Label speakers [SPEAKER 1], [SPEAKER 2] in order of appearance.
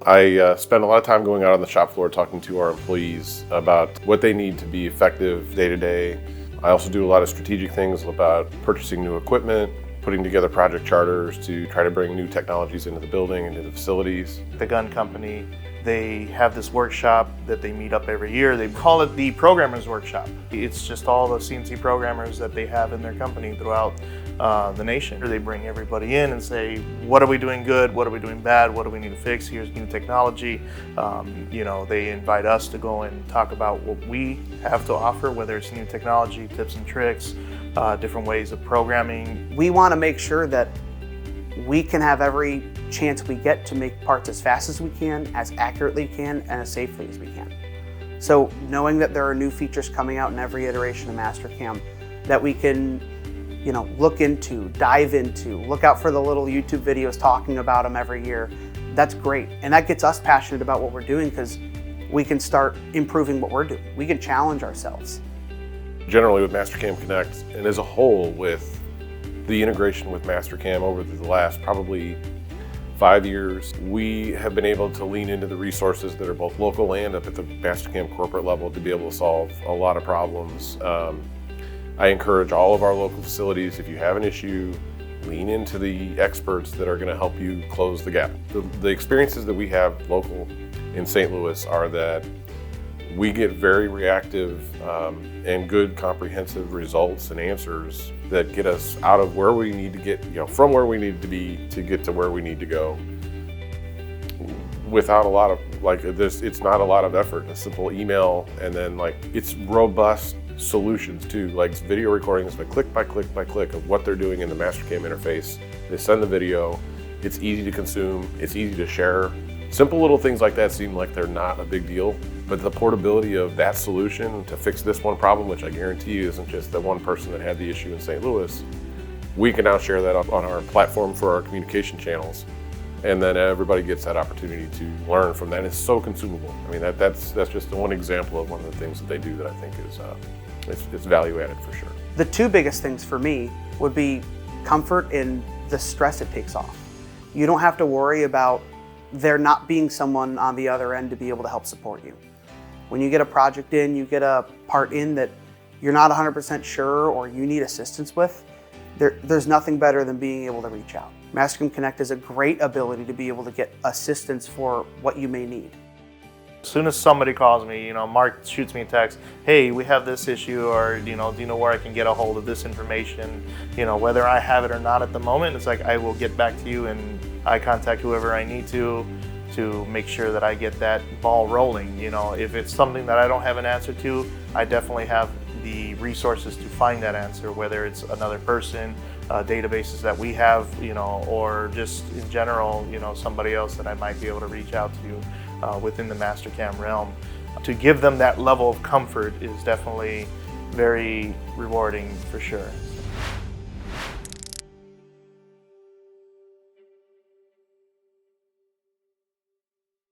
[SPEAKER 1] I spend a lot of time going out on the shop floor talking to our employees about what they need to be effective day to day. I also do a lot of strategic things about purchasing new equipment, putting together project charters to try to bring new technologies into the building, into the facilities.
[SPEAKER 2] The gun company, they have this workshop that they meet up every year. They call it the Programmers Workshop. It's just all the CNC programmers that they have in their company throughout the nation. They bring everybody in and say, what are we doing good? What are we doing bad? What do we need to fix? Here's new technology. They invite us to go and talk about what we have to offer, whether it's new technology, tips and tricks, different ways of programming.
[SPEAKER 3] We want to make sure that we can have every chance we get to make parts as fast as we can, as accurately we can, and as safely as we can. So knowing that there are new features coming out in every iteration of Mastercam that we can look into, dive into, look out for the little YouTube videos talking about them every year, that's great. And that gets us passionate about what we're doing because we can start improving what we're doing. We can challenge ourselves.
[SPEAKER 1] Generally with Mastercam CONNECT, and as a whole with the integration with Mastercam over the last probably 5 years, we have been able to lean into the resources that are both local and up at the Mastercam corporate level to be able to solve a lot of problems. I encourage all of our local facilities, if you have an issue, lean into the experts that are going to help you close the gap. The experiences that we have local in St. Louis are that we get very reactive and good comprehensive results and answers that get us out of where we need to get, from where we need to be to get to where we need to go. Without a lot of, it's not a lot of effort. A simple email, and then it's robust solutions too, video recordings, click by click by click of what they're doing in the Mastercam interface. They send the video, it's easy to consume, it's easy to share. Simple little things like that seem like they're not a big deal, but the portability of that solution to fix this one problem, which I guarantee you isn't just the one person that had the issue in St. Louis, we can now share that up on our platform for our communication channels. And then everybody gets that opportunity to learn from that. It's so consumable. I mean, that's just one example of one of the things that they do that I think is it's value added for sure.
[SPEAKER 3] The two biggest things for me would be comfort and the stress it takes off. You don't have to worry about there not being someone on the other end to be able to help support you. When you get a project in, you get a part in that you're not 100% sure or you need assistance with, there's nothing better than being able to reach out. Mastercam CONNECT is a great ability to be able to get assistance for what you may need.
[SPEAKER 2] As soon as somebody calls me, Mark shoots me a text, hey, we have this issue, or do you know where I can get a hold of this information? Whether I have it or not at the moment, it's I will get back to you and I contact whoever I need to make sure that I get that ball rolling. If it's something that I don't have an answer to, I definitely have the resources to find that answer, whether it's another person, databases that we have, or just in general, somebody else that I might be able to reach out to within the Mastercam realm. To give them that level of comfort is definitely very rewarding for sure.